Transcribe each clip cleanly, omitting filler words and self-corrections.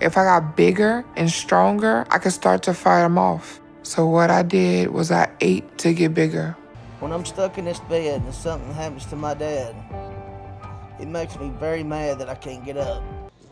If I got bigger and stronger, I could start to fight them off. So what I did was I ate to get bigger. When I'm stuck in this bed and something happens to my dad, it makes me very mad that I can't get up.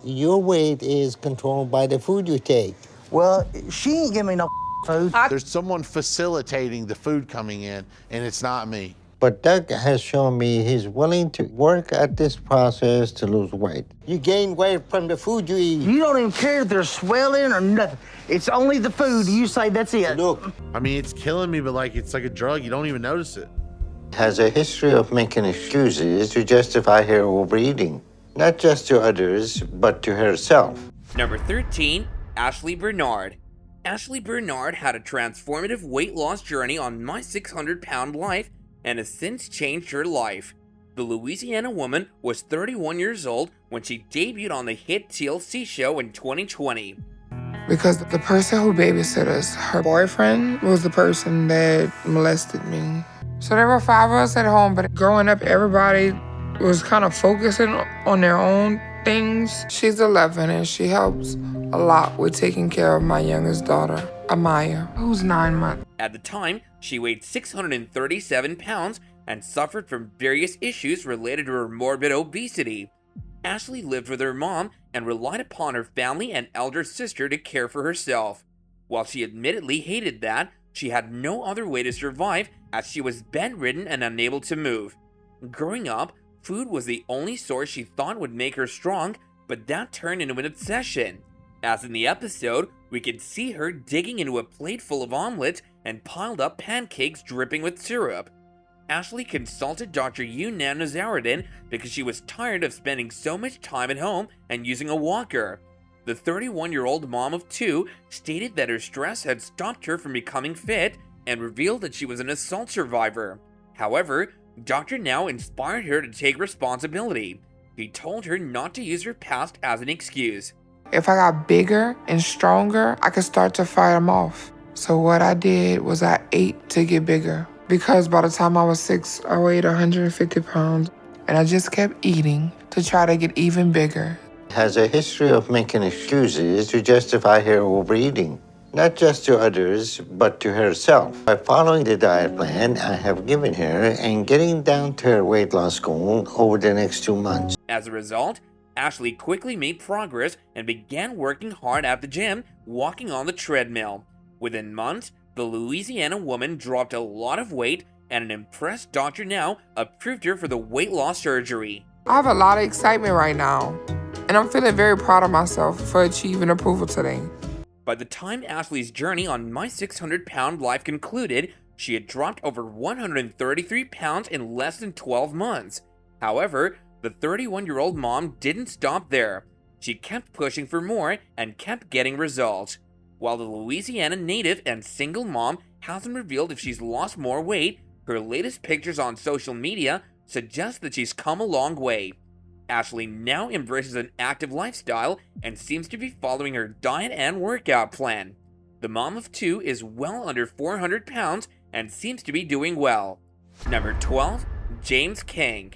Your weight is controlled by the food you take. Well, she ain't giving me no food. There's someone facilitating the food coming in, and it's not me. But Doug has shown me he's willing to work at this process to lose weight. You gain weight from the food you eat. You don't even care if there's swelling or nothing. It's only the food. You say that's it. Look. I mean, it's killing me, but like it's like a drug. You don't even notice it. Has a history of making excuses to justify her overeating. Not just to others, but to herself. Number 13, Ashley Bernard. Ashley Bernard had a transformative weight loss journey on My 600-Pound Life and has since changed her life. The Louisiana woman was 31 years old when she debuted on the hit TLC show in 2020. Because the person who babysit us, her boyfriend was the person that molested me. So there were 5 of us at home, but growing up, everybody was kind of focusing on their own things. She's 11 and she helps a lot with taking care of my youngest daughter, Amaya, who's 9 months. At the time, she weighed 637 pounds and suffered from various issues related to her morbid obesity. Ashley lived with her mom and relied upon her family and elder sister to care for herself. While she admittedly hated that, she had no other way to survive as she was bedridden and unable to move. Growing up, food was the only source she thought would make her strong, but that turned into an obsession. As in the episode, we could see her digging into a plate full of omelets and piled up pancakes dripping with syrup. Ashley consulted Dr. Yunan Nazaruddin because she was tired of spending so much time at home and using a walker. The 31-year-old mom of 2 stated that her stress had stopped her from becoming fit and revealed that she was an assault survivor. However, Dr. Now inspired her to take responsibility. He told her not to use her past as an excuse. If I got bigger and stronger, I could start to fight them off. So what I did was I ate to get bigger. Because by the time I was 6, I weighed 150 pounds. And I just kept eating to try to get even bigger. Has a history of making excuses to justify her overeating. Not just to others, but to herself. By following the diet plan I have given her and getting down to her weight loss goal over the next 2 months. As a result, Ashley quickly made progress and began working hard at the gym, walking on the treadmill. Within months, the Louisiana woman dropped a lot of weight, and an impressed Dr. Now approved her for the weight loss surgery. I have a lot of excitement right now, and I'm feeling very proud of myself for achieving approval today. By the time Ashley's journey on My 600-Pound Life concluded, she had dropped over 133 pounds in less than 12 months. However, the 31-year-old mom didn't stop there. She kept pushing for more and kept getting results. While the Louisiana native and single mom hasn't revealed if she's lost more weight, her latest pictures on social media suggest that she's come a long way. Ashley now embraces an active lifestyle and seems to be following her diet and workout plan. The mom of 2 is well under 400 pounds and seems to be doing well. Number 12, James King.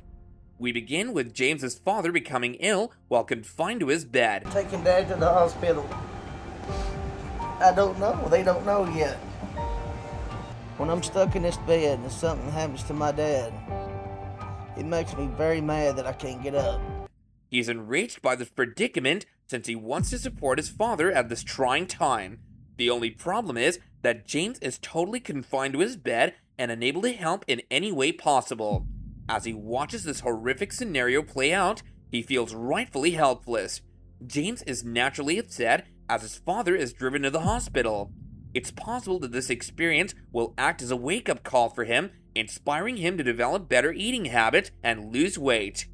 We begin with James's father becoming ill while confined to his bed. Taking Dad to the hospital. I don't know. They don't know yet. When I'm stuck in this bed and something happens to my dad, it makes me very mad that I can't get up. He's enraged by this predicament since he wants to support his father at this trying time. The only problem is that James is totally confined to his bed and unable to help in any way possible. As he watches this horrific scenario play out, he feels rightfully helpless. James is naturally upset as his father is driven to the hospital. It's possible that this experience will act as a wake-up call for him, inspiring him to develop better eating habits and lose weight.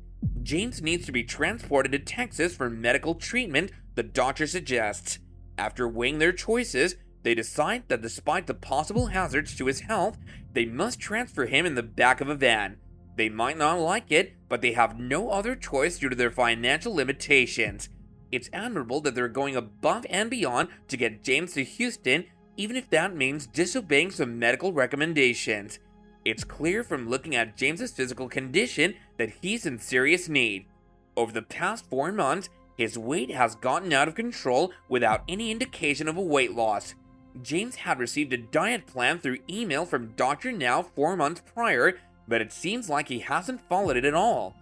James needs to be transported to Texas for medical treatment, the doctor suggests. After weighing their choices, they decide that despite the possible hazards to his health, they must transfer him in the back of a van. They might not like it, but they have no other choice due to their financial limitations. It's admirable that they're going above and beyond to get James to Houston, even if that means disobeying some medical recommendations. It's clear from looking at James's physical condition that he's in serious need. Over the past 4 months, his weight has gotten out of control without any indication of a weight loss. James had received a diet plan through email from Dr. Now 4 months prior, but it seems like he hasn't followed it at all.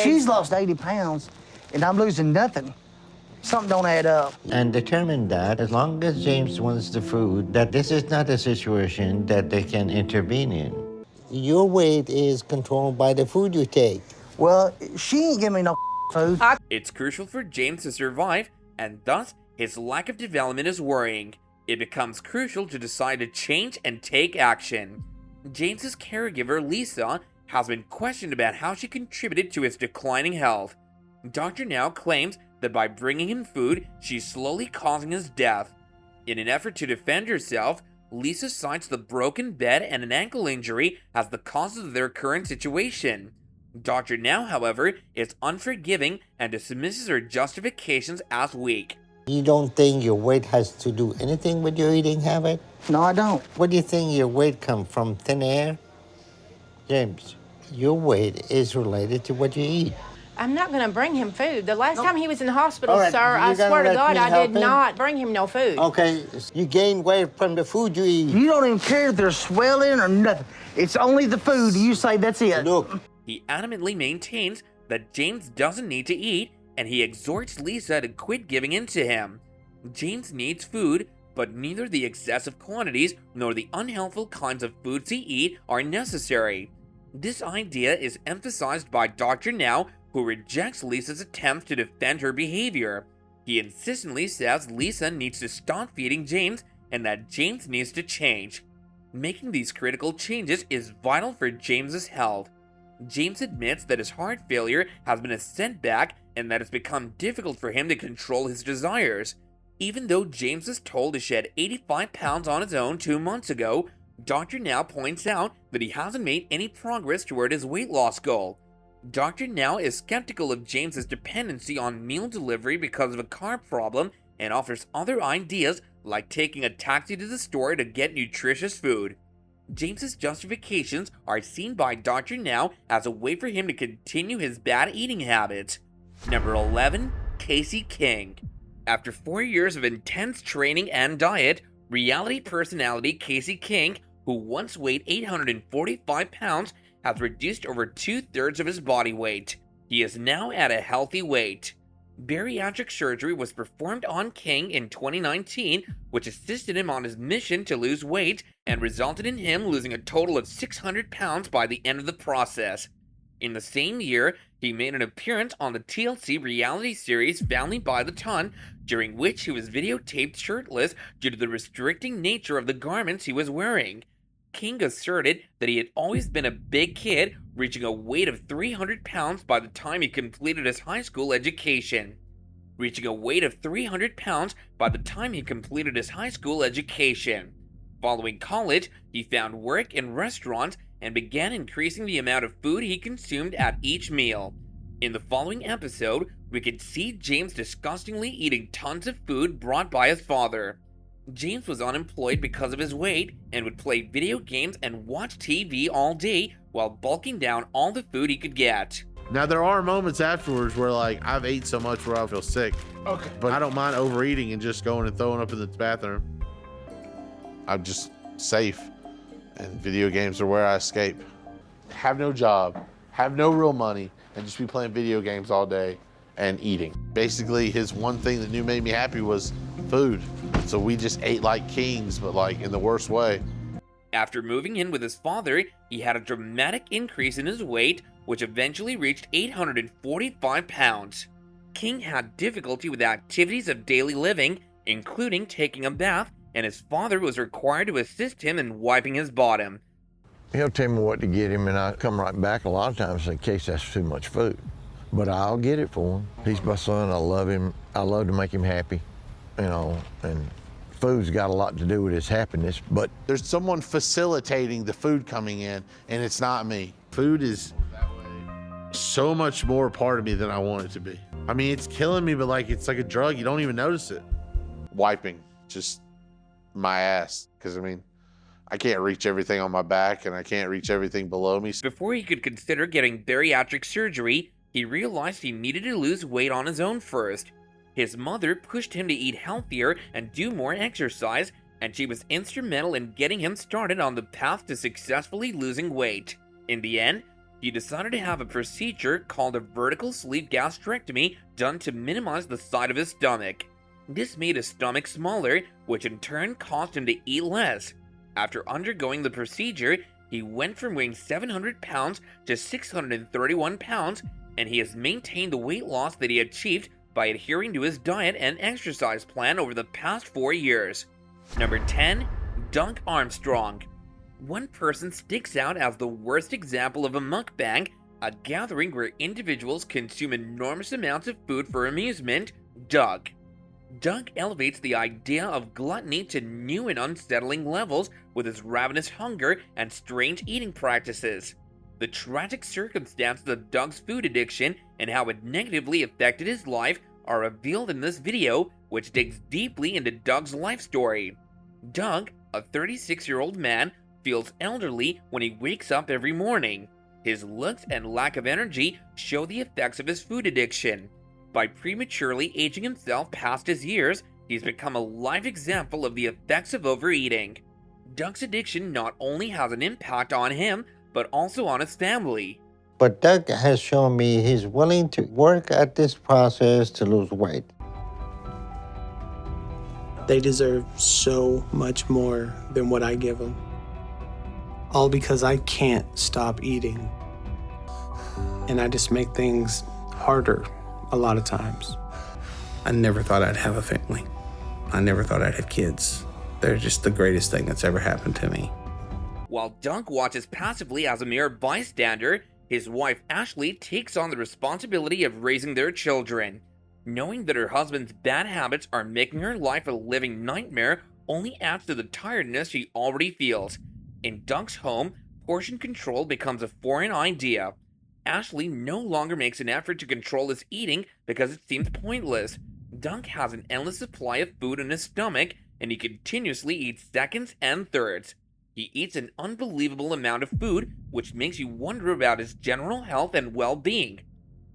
She's lost 80 pounds, and I'm losing nothing. Something don't add up. And determined that as long as James wants the food, that this is not a situation that they can intervene in. Your weight is controlled by the food you take. Well, she ain't giving me no food. It's crucial for James to survive, and thus his lack of development is worrying. It becomes crucial to decide to change and take action. James's caregiver, Lisa, has been questioned about how she contributed to his declining health. Dr. Now claims that by bringing him food, she's slowly causing his death. In an effort to defend herself, Lisa cites the broken bed and an ankle injury as the causes of their current situation. Dr. Now, however, is unforgiving and dismisses her justifications as weak. You don't think your weight has to do anything with your eating habit? No, I don't. What do you think your weight comes from, thin air? James, your weight is related to what you eat. I'm not going to bring him food. The last time he was in the hospital, All right, sir, you're I gonna swear to let God, me I help did him? not bring him no food. Okay, you gain weight from the food you eat. You don't even care if there's swelling or nothing. It's only the food. You say that's it. Look, He adamantly maintains that James doesn't need to eat, and he exhorts Lisa to quit giving in to him. James needs food, but neither the excessive quantities nor the unhealthful kinds of foods he eats are necessary. This idea is emphasized by Dr. Now, who rejects Lisa's attempts to defend her behavior. He insistently says Lisa needs to stop feeding James and that James needs to change. Making these critical changes is vital for James's health. James admits that his heart failure has been a setback and that it's become difficult for him to control his desires. Even though James is told to shed 85 pounds on his own 2 months ago, Dr. Now points out that he hasn't made any progress toward his weight loss goal. Dr. Now is skeptical of James's dependency on meal delivery because of a car problem and offers other ideas like taking a taxi to the store to get nutritious food. James's justifications are seen by Dr. Now as a way for him to continue his bad eating habits. Number 11, Casey King. After 4 years of intense training and diet, reality personality Casey King, who once weighed 845 pounds, has reduced over 2/3 of his body weight. He is now at a healthy weight. Bariatric surgery was performed on King in 2019, which assisted him on his mission to lose weight and resulted in him losing a total of 600 pounds by the end of the process. In the same year, he made an appearance on the TLC reality series Family by the Ton, during which he was videotaped shirtless due to the restricting nature of the garments he was wearing. King asserted that he had always been a big kid, reaching a weight of 300 pounds by the time he completed his high school education. Following college, he found work in restaurants and began increasing the amount of food he consumed at each meal. In the following episode, we could see James disgustingly eating tons of food brought by his father. James was unemployed because of his weight and would play video games and watch TV all day while bulking down all the food he could get. Now, there are moments afterwards where, like, I've ate so much where I feel sick. Okay. But I don't mind overeating and just going and throwing up in the bathroom. I'm just safe, and video games are where I escape. Have no job, have no real money, and just be playing video games all day and eating. Basically, his one thing that made me happy was food. So we just ate like kings, but like in the worst way. After moving in with his father, he had a dramatic increase in his weight, which eventually reached 845 pounds. King had difficulty with activities of daily living, including taking a bath, and his father was required to assist him in wiping his bottom. He'll tell me what to get him, and I come right back a lot of times in case that's too much food. But I'll get it for him. He's my son. I love him. I love to make him happy, you know, and food's got a lot to do with his happiness, but There's someone facilitating the food coming in, and it's not me. Food is so much more a part of me than I want it to be. I mean, it's killing me, but like it's like a drug. You don't even notice it. Wiping just my ass, because I mean, I can't reach everything on my back, and I can't reach everything below me. Before he could consider getting bariatric surgery, he realized he needed to lose weight on his own first. His mother pushed him to eat healthier and do more exercise, and she was instrumental in getting him started on the path to successfully losing weight. In the end, he decided to have a procedure called a vertical sleeve gastrectomy done to minimize the size of his stomach. This made his stomach smaller, which in turn caused him to eat less. After undergoing the procedure, he went from weighing 700 pounds to 631 pounds, and he has maintained the weight loss that he achieved by adhering to his diet and exercise plan over the past 4 years. Number 10. Doug Armstrong. One person sticks out as the worst example of a mukbang, a gathering where individuals consume enormous amounts of food for amusement. Doug. Doug elevates the idea of gluttony to new and unsettling levels with his ravenous hunger and strange eating practices. The tragic circumstances of Doug's food addiction and how it negatively affected his life are revealed in this video, which digs deeply into Doug's life story. Doug, a 36-year-old man, feels elderly when he wakes up every morning. His looks and lack of energy show the effects of his food addiction. By prematurely aging himself past his years, he's become a live example of the effects of overeating. Doug's addiction not only has an impact on him, but also on his family. But Doug has shown me he's willing to work at this process to lose weight. They deserve so much more than what I give them. All because I can't stop eating. And I just make things harder a lot of times. I never thought I'd have a family. I never thought I'd have kids. They're just the greatest thing that's ever happened to me. While Doug watches passively as a mere bystander, his wife Ashley takes on the responsibility of raising their children. Knowing that her husband's bad habits are making her life a living nightmare only adds to the tiredness she already feels. In Doug's home, portion control becomes a foreign idea. Ashley no longer makes an effort to control his eating because it seems pointless. Doug has an endless supply of food in his stomach, and he continuously eats seconds and thirds. He eats an unbelievable amount of food, which makes you wonder about his general health and well-being.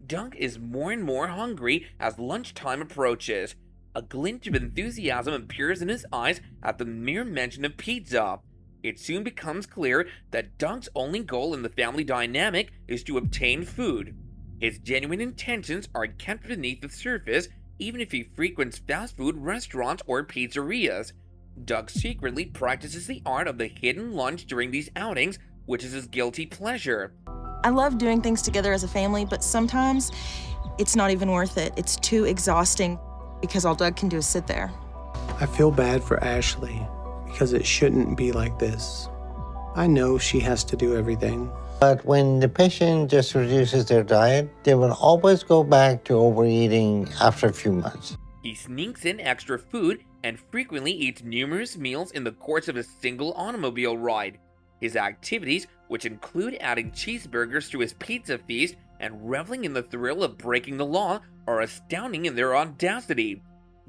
Doug is more and more hungry as lunchtime approaches. A glint of enthusiasm appears in his eyes at the mere mention of pizza. It soon becomes clear that Doug's only goal in the family dynamic is to obtain food. His genuine intentions are kept beneath the surface, even if he frequents fast food restaurants or pizzerias. Doug secretly practices the art of the hidden lunch during these outings, which is his guilty pleasure. I love doing things together as a family, but sometimes it's not even worth it. It's too exhausting because all Doug can do is sit there. I feel bad for Ashley because it shouldn't be like this. I know she has to do everything. But when the patient just reduces their diet, they will always go back to overeating after a few months. He sneaks in extra food and frequently eats numerous meals in the course of a single automobile ride. His activities, which include adding cheeseburgers to his pizza feast and reveling in the thrill of breaking the law, are astounding in their audacity.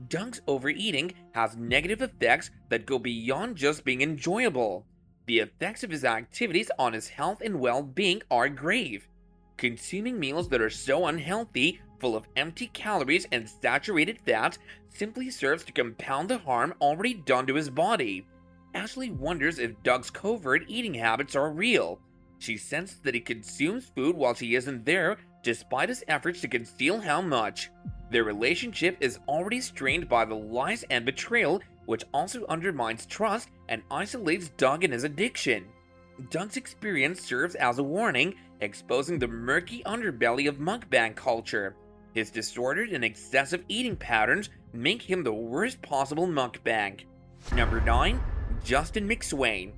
Doug's overeating has negative effects that go beyond just being enjoyable. The effects of his activities on his health and well-being are grave. Consuming meals that are so unhealthy, full of empty calories and saturated fats, simply serves to compound the harm already done to his body. Ashley wonders if Doug's covert eating habits are real. She senses that he consumes food while she isn't there, despite his efforts to conceal how much. Their relationship is already strained by the lies and betrayal, which also undermines trust and isolates Doug and his addiction. Doug's experience serves as a warning, exposing the murky underbelly of mukbang culture. His disordered and excessive eating patterns make him the worst possible mukbang. Number 9. Justin McSwain.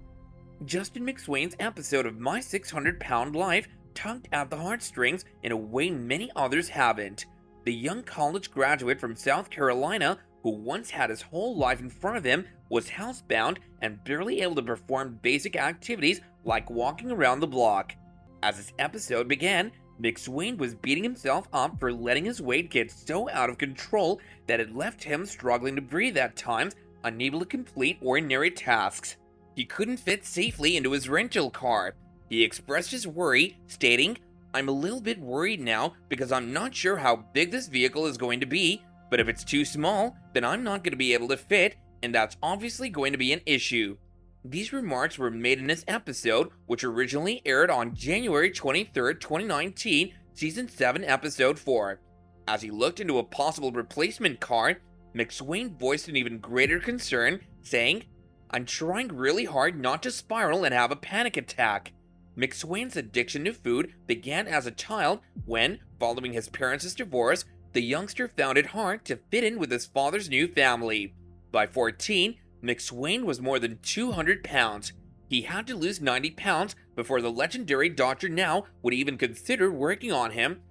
Justin McSwain's episode of My 600-Pound Life tugged at the heartstrings in a way many others haven't. The young college graduate from South Carolina, who once had his whole life in front of him, was housebound and barely able to perform basic activities like walking around the block. As this episode began, McSwain was beating himself up for letting his weight get so out of control that it left him struggling to breathe at times, unable to complete ordinary tasks. He couldn't fit safely into his rental car. He expressed his worry, stating, "I'm a little bit worried now because I'm not sure how big this vehicle is going to be, but but if it's too small, then I'm not going to be able to fit, and that's obviously going to be an issue. These remarks were made in this episode, which originally aired on January 23rd, 2019, Season 7, Episode 4. As he looked into a possible replacement car, McSwain voiced an even greater concern, saying, "I'm trying really hard not to spiral and have a panic attack." McSwain's addiction to food began as a child when, following his parents' divorce, the youngster found it hard to fit in with his father's new family. By 14, McSwain was more than 200 pounds. He had to lose 90 pounds before the legendary Dr. Now would even consider working on him,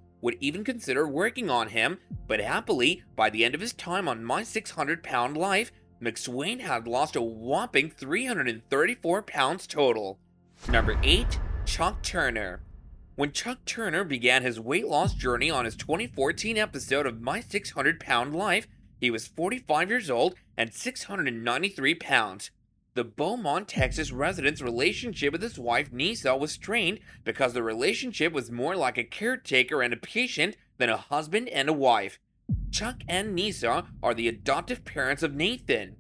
but happily, by the end of his time on My 600-Pound Life, McSwain had lost a whopping 334 pounds total. Number 8. Chuck Turner. When Chuck Turner began his weight loss journey on his 2014 episode of My 600-Pound Life, he was 45 years old and 693 pounds. The Beaumont, Texas resident's relationship with his wife Nisa was strained because the relationship was more like a caretaker and a patient than a husband and a wife. Chuck and Nisa are the adoptive parents of Nathan.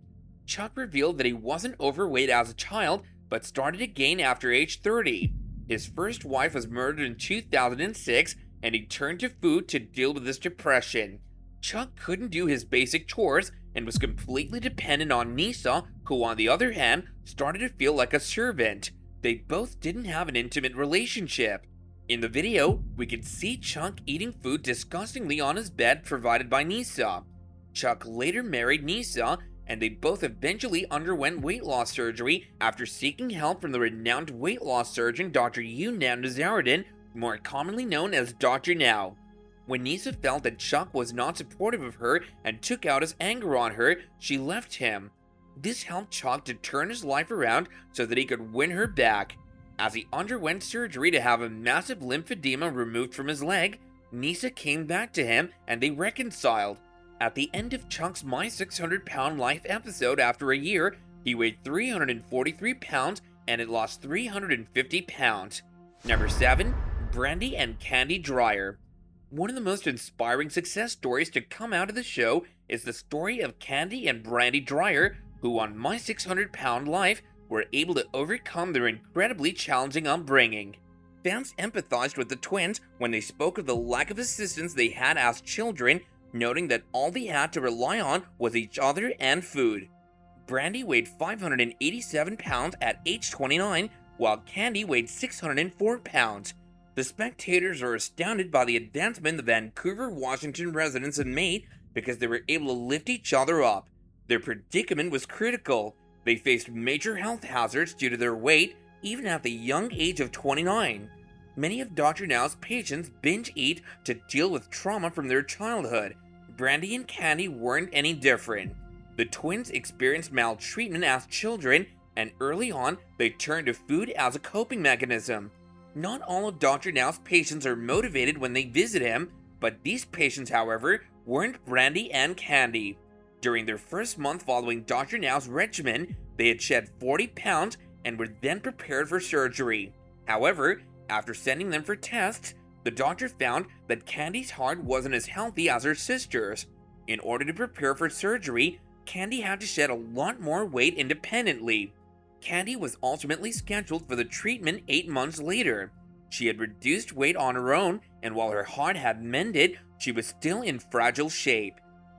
Chuck revealed that he wasn't overweight as a child, but started to gain after age 30. His first wife was murdered in 2006, and he turned to food to deal with his depression. Chuck couldn't do his basic chores and was completely dependent on Nisa, who on the other hand started to feel like a servant. They both didn't have an intimate relationship. In the video, we can see Chuck eating food disgustingly on his bed provided by Nisa. Chuck later married Nisa, and they both eventually underwent weight loss surgery after seeking help from the renowned weight loss surgeon Dr. Now Nazaruddin, more commonly known as Dr. Now. When Nisa felt that Chuck was not supportive of her and took out his anger on her, she left him. This helped Chuck to turn his life around so that he could win her back. As he underwent surgery to have a massive lymphedema removed from his leg, Nisa came back to him and they reconciled. At the end of Chuck's My 600-Pound Life episode after a year, he weighed 343 pounds and had lost 350 pounds. Number 7. Brandy and Candy Dreyer. One of the most inspiring success stories to come out of the show is the story of Candy and Brandy Dreyer, who on My 600-Pound Life were able to overcome their incredibly challenging upbringing. Fans empathized with the twins when they spoke of the lack of assistance they had as children, noting that all they had to rely on was each other and food. Brandy weighed 587 pounds at age 29, while Candy weighed 604 pounds. The spectators are astounded by the advancement the Vancouver, Washington residents had made because they were able to lift each other up. Their predicament was critical. They faced major health hazards due to their weight, even at the young age of 29. Many of Dr. Now's patients binge eat to deal with trauma from their childhood. Brandy and Candy weren't any different. The twins experienced maltreatment as children, and early on, they turned to food as a coping mechanism. Not all of Dr. Now's patients are motivated when they visit him, but these patients, however, weren't Brandy and Candy. During their first month following Dr. Now's regimen, they had shed 40 pounds and were then prepared for surgery. However, after sending them for tests, the doctor found that Candy's heart wasn't as healthy as her sister's. In order to prepare for surgery, Candy had to shed a lot more weight independently. Candy was ultimately scheduled for the treatment 8 months later. She had reduced weight on her own, and while her heart had mended, she was still in fragile shape.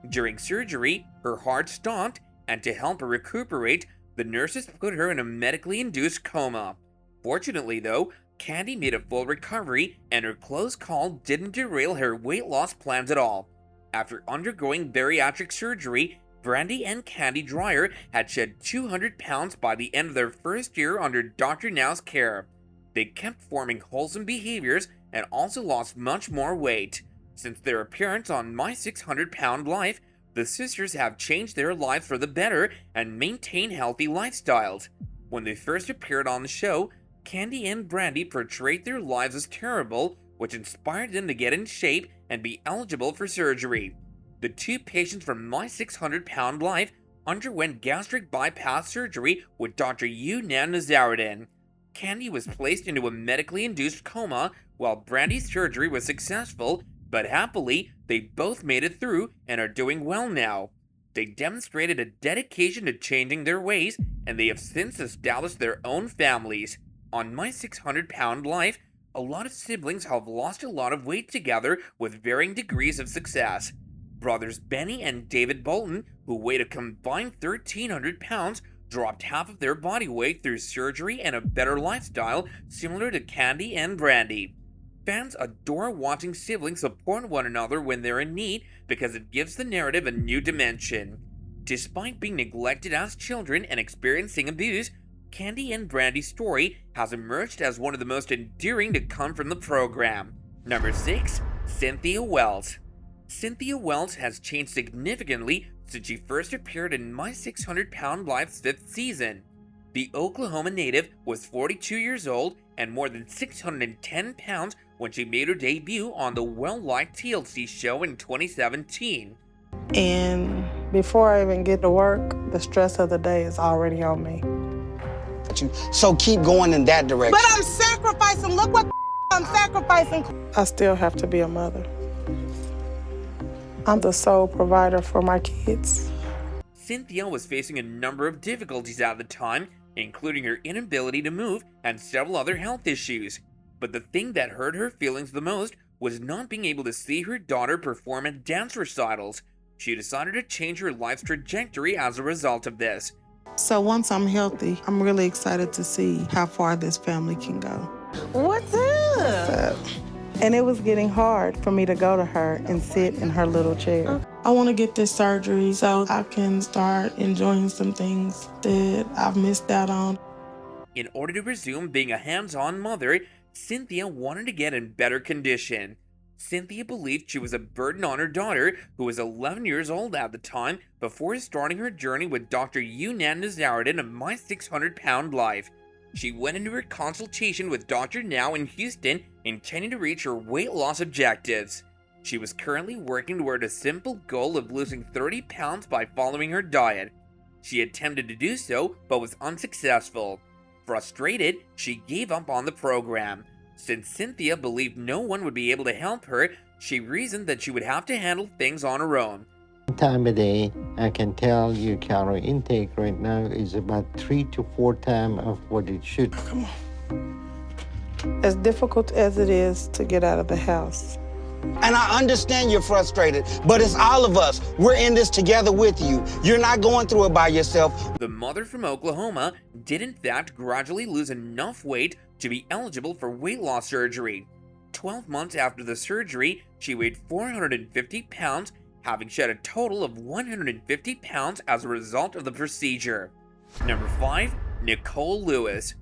During surgery, her heart stopped, and to help her recuperate, the nurses put her in a medically induced coma. Fortunately, though, Candy made a full recovery, and her close call didn't derail her weight loss plans at all. After undergoing bariatric surgery, Brandy and Candy Dreyer had shed 200 pounds by the end of their first year under Dr. Now's care. They kept forming wholesome behaviors and also lost much more weight. Since their appearance on My 600-Pound Life, the sisters have changed their lives for the better and maintain healthy lifestyles. When they first appeared on the show, Candy and Brandy portrayed their lives as terrible, which inspired them to get in shape and be eligible for surgery. The two patients from My 600-Pound Life underwent gastric bypass surgery with Dr. Now Nazaruddin. Candy was placed into a medically induced coma, while Brandy's surgery was successful, But happily, they both made it through and are doing well now. They demonstrated a dedication to changing their ways, and they have since established their own families. On My 600-Pound Life, a lot of siblings have lost a lot of weight together with varying degrees of success. Brothers Benny and David Bolton, who weighed a combined 1,300 pounds, dropped half of their body weight through surgery and a better lifestyle similar to Candy and Brandy. Fans adore watching siblings support one another when they're in need because it gives the narrative a new dimension. Despite being neglected as children and experiencing abuse, Candy and Brandy's story has emerged as one of the most endearing to come from the program. Number 6. Cynthia Wells. Cynthia Wells has changed significantly since she first appeared in My 600-Pound Life's 5th season. The Oklahoma native was 42 years old and more than 610 pounds when she made her debut on the well-liked TLC show in 2017. And before I even get to work, the stress of the day is already on me. So keep going in that direction. But I'm sacrificing. Look what I'm sacrificing. I still have to be a mother. I'm the sole provider for my kids. Cynthia was facing a number of difficulties at the time, including her inability to move and several other health issues. But the thing that hurt her feelings the most was not being able to see her daughter perform at dance recitals. She decided to change her life's trajectory as a result of this. So once I'm healthy, I'm really excited to see how far this family can go. What's up? And it was getting hard for me to go to her and sit in her little chair. I want to get this surgery so I can start enjoying some things that I've missed out on. In order to resume being a hands-on mother, Cynthia wanted to get in better condition. Cynthia believed she was a burden on her daughter, who was 11 years old at the time, before starting her journey with Dr. Yunan Nazaruddin of My 600-Pound Life. She went into her consultation with Dr. Now in Houston, intending to reach her weight loss objectives. She was currently working toward a simple goal of losing 30 pounds by following her diet. She attempted to do so, but was unsuccessful. Frustrated, she gave up on the program. Since Cynthia believed no one would be able to help her, she reasoned that she would have to handle things on her own. Time a day, I can tell your calorie intake right now is about 3 to 4 times of what it should. Come on. As difficult as it is to get out of the house. And I understand you're frustrated, but it's all of us. We're in this together with you. You're not going through it by yourself. The mother from Oklahoma did in fact gradually lose enough weight to be eligible for weight loss surgery. 12 months after the surgery, she weighed 450 pounds, having shed a total of 150 pounds as a result of the procedure. Number 5. Nicole Lewis.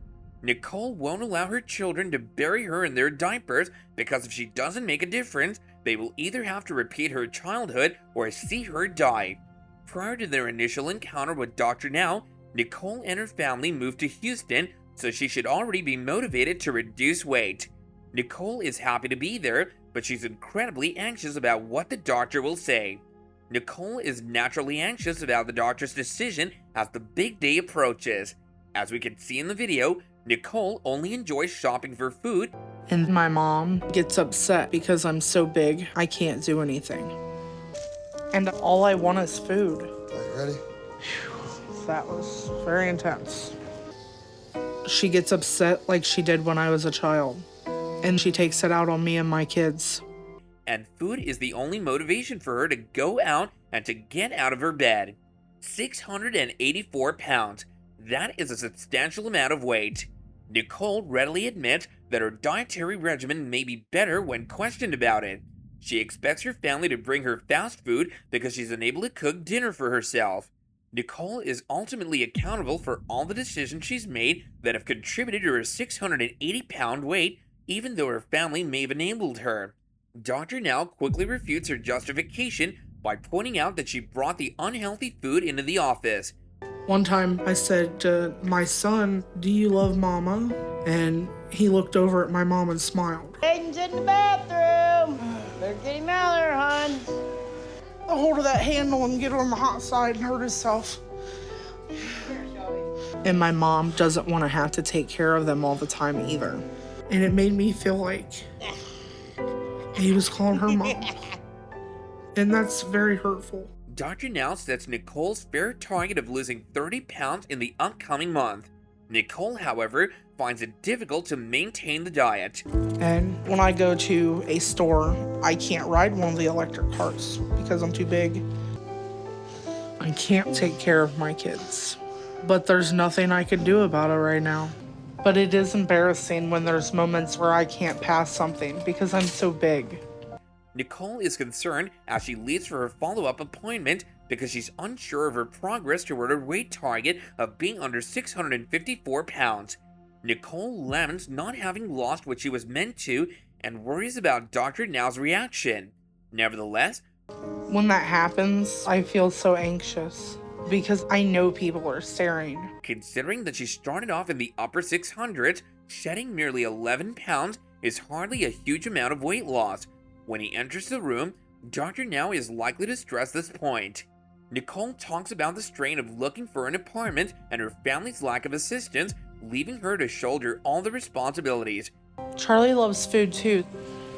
Nicole won't allow her children to bury her in their diapers because if she doesn't make a difference, they will either have to repeat her childhood or see her die. Prior to their initial encounter with Dr. Now, Nicole and her family moved to Houston, so she should already be motivated to reduce weight. Nicole is happy to be there, but she's incredibly anxious about what the doctor will say. Nicole is naturally anxious about the doctor's decision as the big day approaches. As we can see in the video, Nicole only enjoys shopping for food. And my mom gets upset because I'm so big, I can't do anything. And all I want is food. Are you ready? That was very intense. She gets upset like she did when I was a child. And she takes it out on me and my kids. And food is the only motivation for her to go out and to get out of her bed. 684 pounds. That is a substantial amount of weight. Nicole readily admits that her dietary regimen may be better when questioned about it. She expects her family to bring her fast food because she's unable to cook dinner for herself. Nicole is ultimately accountable for all the decisions she's made that have contributed to her 680-pound weight, even though her family may have enabled her. Dr. Now quickly refutes her justification by pointing out that she brought the unhealthy food into the office. One time I said to my son, "Do you love Mama?" And he looked over at my mom and smiled. Aiden's in the bathroom. Better get him out of there, hon. I hold of that handle and get on the hot side and hurt himself. And my mom doesn't want to have to take care of them all the time either. And it made me feel like He was calling her mom. And that's very hurtful. Dr. Now sets Nicole's fair target of losing 30 pounds in the upcoming month. Nicole, however, finds it difficult to maintain the diet. And when I go to a store, I can't ride one of the electric carts because I'm too big. I can't take care of my kids. But there's nothing I can do about it right now. But it is embarrassing when there's moments where I can't pass something because I'm so big. Nicole is concerned as she leaves for her follow-up appointment because she's unsure of her progress toward her weight target of being under 654 pounds. Nicole laments not having lost what she was meant to and worries about Dr. Now's reaction. Nevertheless, when that happens, I feel so anxious because I know people are staring. Considering that she started off in the upper 600s, shedding merely 11 pounds is hardly a huge amount of weight loss. When he enters the room, Dr. Now is likely to stress this point. Nicole talks about the strain of looking for an apartment and her family's lack of assistance, leaving her to shoulder all the responsibilities. Charlie loves food too,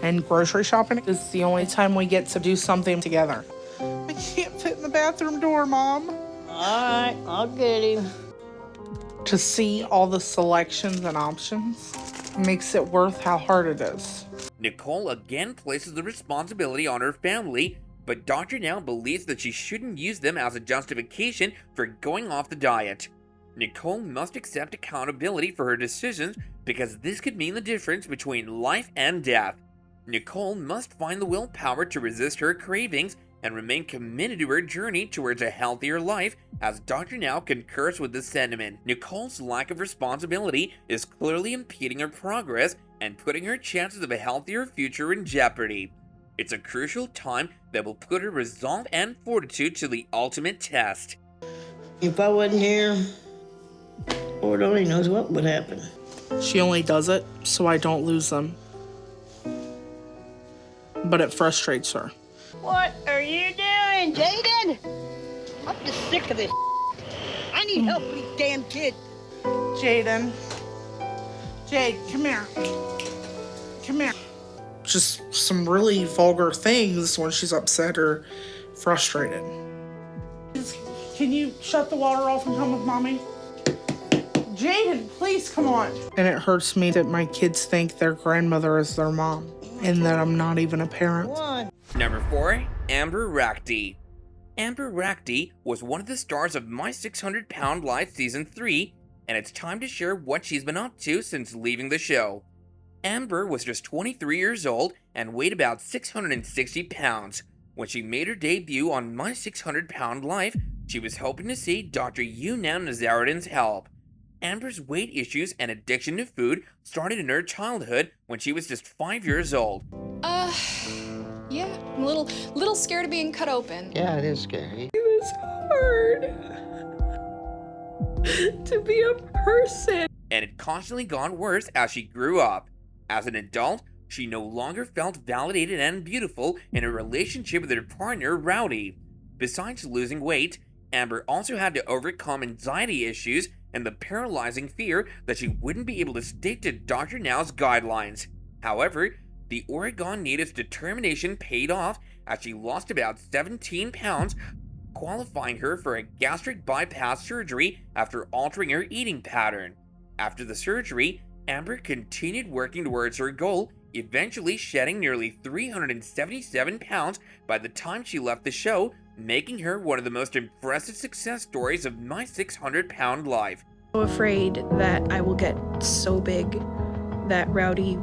and grocery shopping is the only time we get to do something together. I can't fit in the bathroom door, Mom. All right, I'll get him. To see all the selections and options makes it worth how hard it is. Nicole again places the responsibility on her family, but Dr. Now believes that she shouldn't use them as a justification for going off the diet. Nicole must accept accountability for her decisions because this could mean the difference between life and death. Nicole must find the willpower to resist her cravings and remain committed to her journey towards a healthier life, as Dr. Now concurs with this sentiment. Nicole's lack of responsibility is clearly impeding her progress and putting her chances of a healthier future in jeopardy. It's a crucial time that will put her resolve and fortitude to the ultimate test. If I wasn't here, Lord only knows what would happen. She only does it so I don't lose them. But it frustrates her. What are you doing, Jaden? I'm just sick of this. I need help with these damn kids. Jaden. Jade, come here. Come here. Just some really vulgar things when she's upset or frustrated. Can you shut the water off and come with Mommy? Jaden, please come on. And it hurts me that my kids think their grandmother is their mom and that I'm not even a parent. Number 4, Amber Rackty. Amber Rackty was one of the stars of My 600 Pound Life Season 3, and it's time to share what she's been up to since leaving the show. Amber was just 23 years old and weighed about 660 pounds. When she made her debut on My 600 Pound Life, she was hoping to see Dr. Yunam Nazaruddin's help. Amber's weight issues and addiction to food started in her childhood when she was just 5 years old. Yeah, I'm a little scared of being cut open. Yeah, it is scary. It was hard to be a person. And it constantly got worse as she grew up. As an adult, she no longer felt validated and beautiful in her relationship with her partner, Rowdy. Besides losing weight, Amber also had to overcome anxiety issues and the paralyzing fear that she wouldn't be able to stick to Dr. Now's guidelines. However, the Oregon native's determination paid off as she lost about 17 pounds, qualifying her for a gastric bypass surgery after altering her eating pattern. After the surgery, Amber continued working towards her goal, eventually shedding nearly 377 pounds by the time she left the show, making her one of the most impressive success stories of My 600 Pound Life. I'm afraid that I will get so big that Rowdy...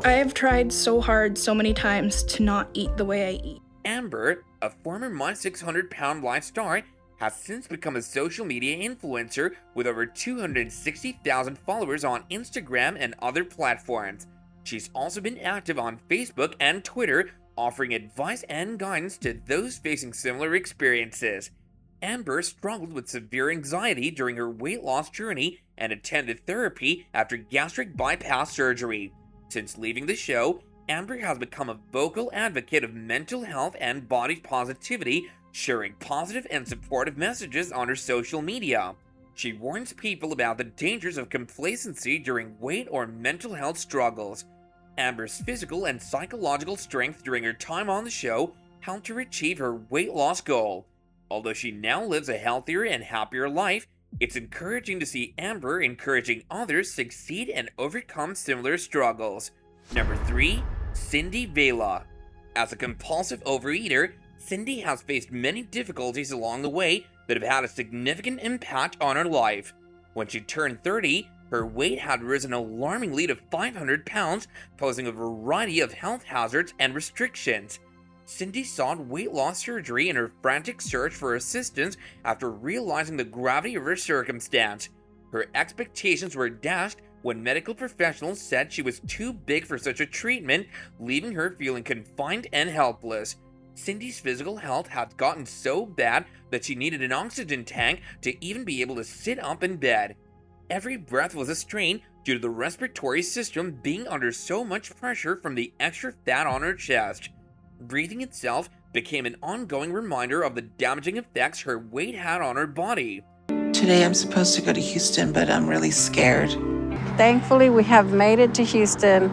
I have tried so hard so many times to not eat the way I eat. Amber, a former My 600 Pound Life star, has since become a social media influencer with over 260,000 followers on Instagram and other platforms. She's also been active on Facebook and Twitter, offering advice and guidance to those facing similar experiences. Amber struggled with severe anxiety during her weight loss journey and attended therapy after gastric bypass surgery. Since leaving the show, Amber has become a vocal advocate of mental health and body positivity, sharing positive and supportive messages on her social media. She warns people about the dangers of complacency during weight or mental health struggles. Amber's physical and psychological strength during her time on the show helped her achieve her weight loss goal. Although she now lives a healthier and happier life, it's encouraging to see Amber encouraging others succeed and overcome similar struggles. Number 3. Cindy Vela. As a compulsive overeater, Cindy has faced many difficulties along the way that have had a significant impact on her life. When she turned 30, her weight had risen alarmingly to 500 pounds, posing a variety of health hazards and restrictions. Cindy sought weight loss surgery in her frantic search for assistance after realizing the gravity of her circumstance. Her expectations were dashed when medical professionals said she was too big for such a treatment, leaving her feeling confined and helpless. Cindy's physical health had gotten so bad that she needed an oxygen tank to even be able to sit up in bed. Every breath was a strain due to the respiratory system being under so much pressure from the extra fat on her chest. Breathing itself became an ongoing reminder of the damaging effects her weight had on her body. Today I'm supposed to go to Houston, but I'm really scared. Thankfully, we have made it to Houston,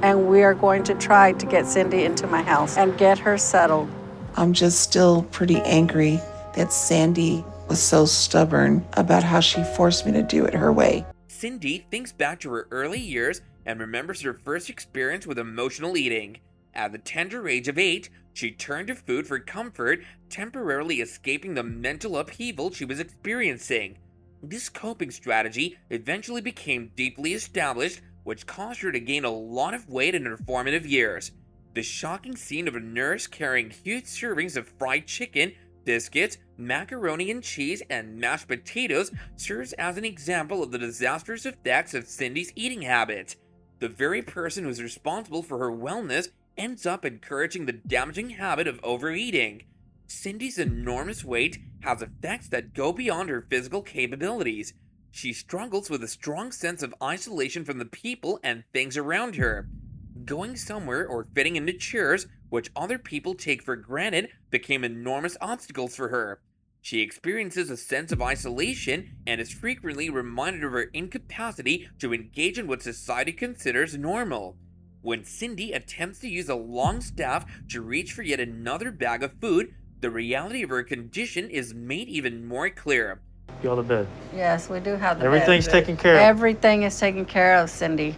and we are going to try to get Cindy into my house and get her settled. I'm just still pretty angry that Sandy was so stubborn about how she forced me to do it her way. Cindy thinks back to her early years and remembers her first experience with emotional eating. At the tender age of 8, she turned to food for comfort, temporarily escaping the mental upheaval she was experiencing. This coping strategy eventually became deeply established, which caused her to gain a lot of weight in her formative years. The shocking scene of a nurse carrying huge servings of fried chicken, biscuits, macaroni and cheese, and mashed potatoes serves as an example of the disastrous effects of Cindy's eating habits. The very person who is responsible for her wellness ends up encouraging the damaging habit of overeating. Cindy's enormous weight has effects that go beyond her physical capabilities. She struggles with a strong sense of isolation from the people and things around her. Going somewhere or fitting into chairs, which other people take for granted, became enormous obstacles for her. She experiences a sense of isolation and is frequently reminded of her incapacity to engage in what society considers normal. When Cindy attempts to use a long staff to reach for yet another bag of food, the reality of her condition is made even more clear. You all to bed? Yes, we do have the Everything's bed. taken care of. Everything is taken care of, Cindy.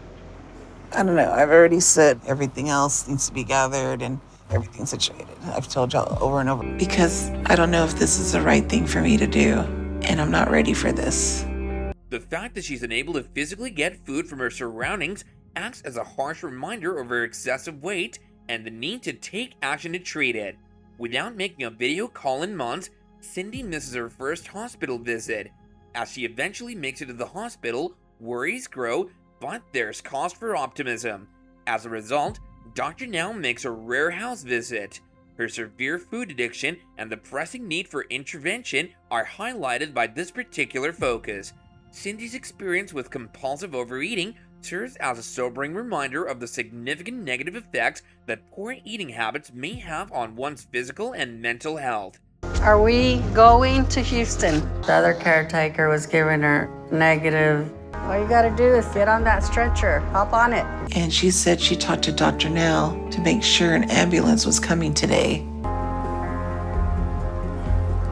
I don't know, I've already said everything else needs to be gathered and everything situated. I've told y'all over and over because I don't know if this is the right thing for me to do, and I'm not ready for this. The fact that she's unable to physically get food from her surroundings acts as a harsh reminder of her excessive weight and the need to take action to treat it. Without making a video call in months, Cindy misses her first hospital visit. As she eventually makes it to the hospital, worries grow, but there's cause for optimism. As a result, Dr. Now makes a rare house visit. Her severe food addiction and the pressing need for intervention are highlighted by this particular focus. Cindy's experience with compulsive overeating serves as a sobering reminder of the significant negative effects that poor eating habits may have on one's physical and mental health. Are we going to Houston? The other caretaker was giving her negative. All you gotta do is get on that stretcher, hop on it. And she said she talked to Dr. Now to make sure an ambulance was coming today.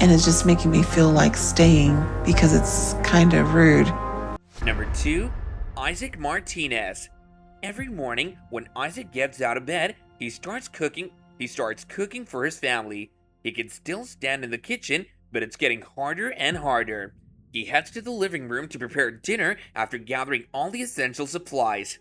And it's just making me feel like staying because it's kind of rude. Number 2, Isaac Martinez. Every morning when Isaac gets out of bed, he starts cooking for his family. He can still stand in the kitchen, but it's getting harder and harder. He heads to the living room to prepare dinner after gathering all the essential supplies.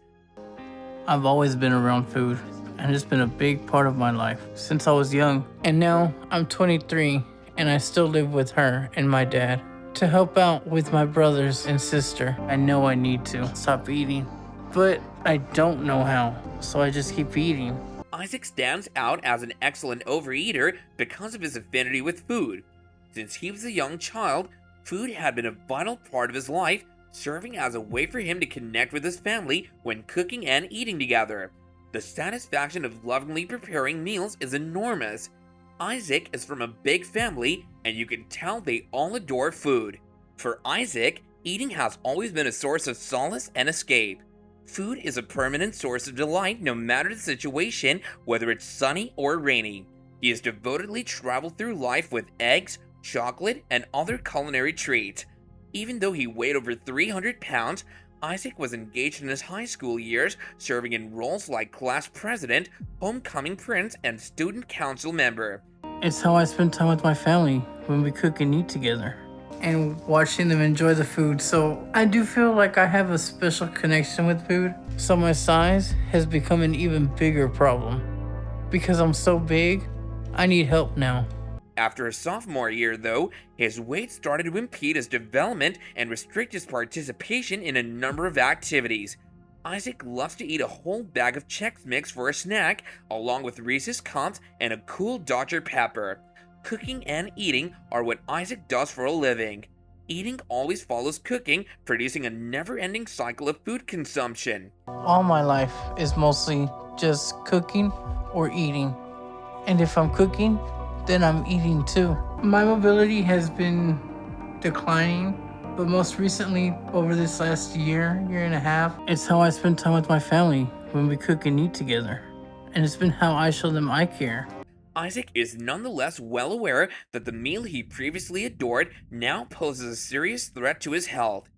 I've always been around food, and it's been a big part of my life since I was young. And now I'm 23, and I still live with her and my dad. To help out with my brothers and sister, I know I need to stop eating, but I don't know how, so I just keep eating. Isaac stands out as an excellent overeater because of his affinity with food. Since he was a young child, food had been a vital part of his life, serving as a way for him to connect with his family when cooking and eating together. The satisfaction of lovingly preparing meals is enormous. Isaac is from a big family, and you can tell they all adore food. For Isaac, eating has always been a source of solace and escape. Food is a permanent source of delight no matter the situation, whether it's sunny or rainy. He has devotedly traveled through life with eggs, chocolate, and other culinary treats. Even though he weighed over 300 pounds, Isaac was engaged in his high school years, serving in roles like class president, homecoming prince, and student council member. It's how I spend time with my family when we cook and eat together, and watching them enjoy the food. So I do feel like I have a special connection with food. So my size has become an even bigger problem. Because I'm so big, I need help now. After his sophomore year, though, his weight started to impede his development and restrict his participation in a number of activities. Isaac loves to eat a whole bag of Chex Mix for a snack, along with Reese's Cups and a cool Dr. Pepper. Cooking and eating are what Isaac does for a living. Eating always follows cooking, producing a never-ending cycle of food consumption. All my life is mostly just cooking or eating. And if I'm cooking, then I'm eating too. My mobility has been declining, but most recently, over this last year and a half, it's how I spend time with my family when we cook and eat together. And it's been how I show them I care. Isaac is nonetheless well aware that the meal he previously adored now poses a serious threat to his health.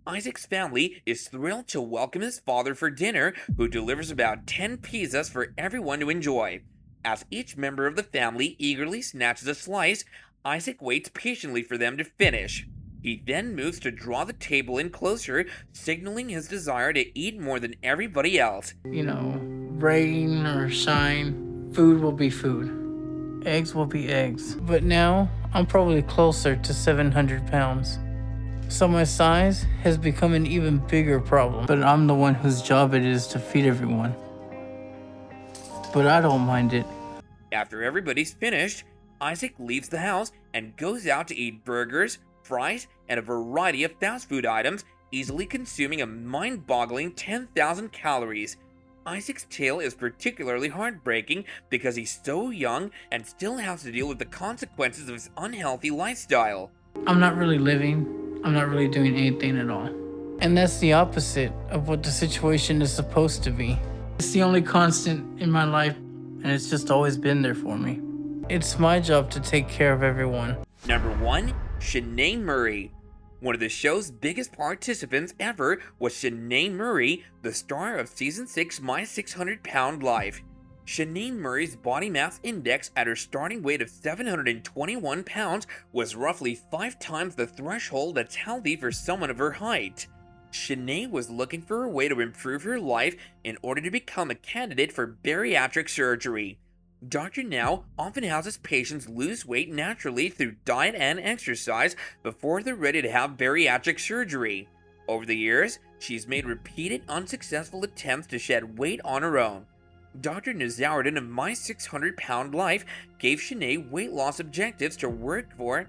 Isaac's family is thrilled to welcome his father for dinner, who delivers about 10 pizzas for everyone to enjoy. As each member of the family eagerly snatches a slice, Isaac waits patiently for them to finish. He then moves to draw the table in closer, signaling his desire to eat more than everybody else. You know, rain or shine, food will be food. Eggs will be eggs. But now, I'm probably closer to 700 pounds. So my size has become an even bigger problem. But I'm the one whose job it is to feed everyone. But I don't mind it. After everybody's finished, Isaac leaves the house and goes out to eat burgers, fries, and a variety of fast food items, easily consuming a mind-boggling 10,000 calories. Isaac's tale is particularly heartbreaking because he's so young and still has to deal with the consequences of his unhealthy lifestyle. I'm not really living. I'm not really doing anything at all. And that's the opposite of what the situation is supposed to be. It's the only constant in my life, and it's just always been there for me. It's my job to take care of everyone. Number 1, Shanae Murray. One of the show's biggest participants ever was Shanae Murray, the star of Season 6 My 600 Pound Life. Shanae Murray's body mass index at her starting weight of 721 pounds was roughly 5 times the threshold that's healthy for someone of her height. Shanae was looking for a way to improve her life in order to become a candidate for bariatric surgery. Dr. Now often has his patients lose weight naturally through diet and exercise before they're ready to have bariatric surgery. Over the years, she's made repeated unsuccessful attempts to shed weight on her own. Dr. Nazarian of My 600 Pound Life gave Shanae weight loss objectives to work for.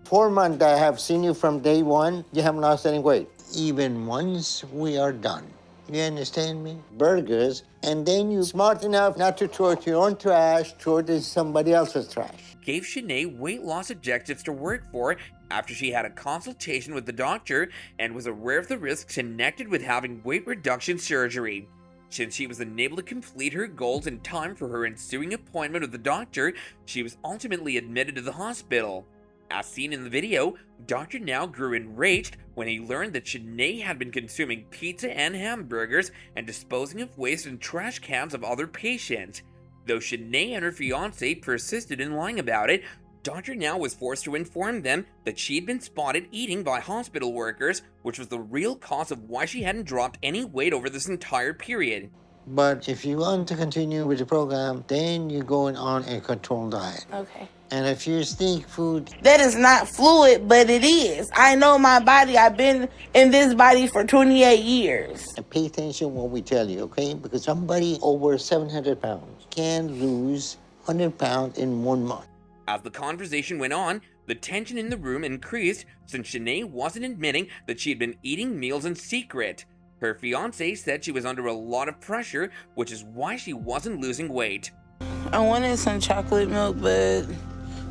4 months I have seen you from day one, you haven't lost any weight. Even once we are done. You understand me? Burgers, and then you smart enough not to throw it to your own trash, throw it to somebody else's trash. Gave Shanae weight loss objectives to work for after she had a consultation with the doctor and was aware of the risks connected with having weight reduction surgery. Since she was unable to complete her goals in time for her ensuing appointment with the doctor, she was ultimately admitted to the hospital. As seen in the video, Dr. Now grew enraged when he learned that Shanae had been consuming pizza and hamburgers and disposing of waste in trash cans of other patients. Though Shanae and her fiance persisted in lying about it, Dr. Now was forced to inform them that she'd been spotted eating by hospital workers, which was the real cause of why she hadn't dropped any weight over this entire period. But if you want to continue with the program, then you're going on a controlled diet. Okay. And if you sneak food... That is not fluid, but it is. I know my body. I've been in this body for 28 years. And pay attention to what we tell you, okay? Because somebody over 700 pounds can lose 100 pounds in 1 month. As the conversation went on, the tension in the room increased since Shanae wasn't admitting that she had been eating meals in secret. Her fiance said she was under a lot of pressure, which is why she wasn't losing weight. I wanted some chocolate milk, but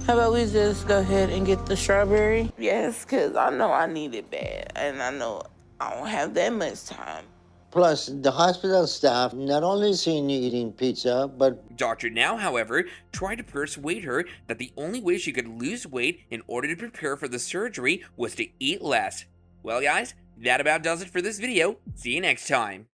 how about we just go ahead and get the strawberry? Yes, because I know I need it bad, and I know I don't have that much time. Plus, the hospital staff not only seen you eating pizza, but Dr. Now, however, tried to persuade her that the only way she could lose weight in order to prepare for the surgery was to eat less. Well, guys, that about does it for this video. See you next time.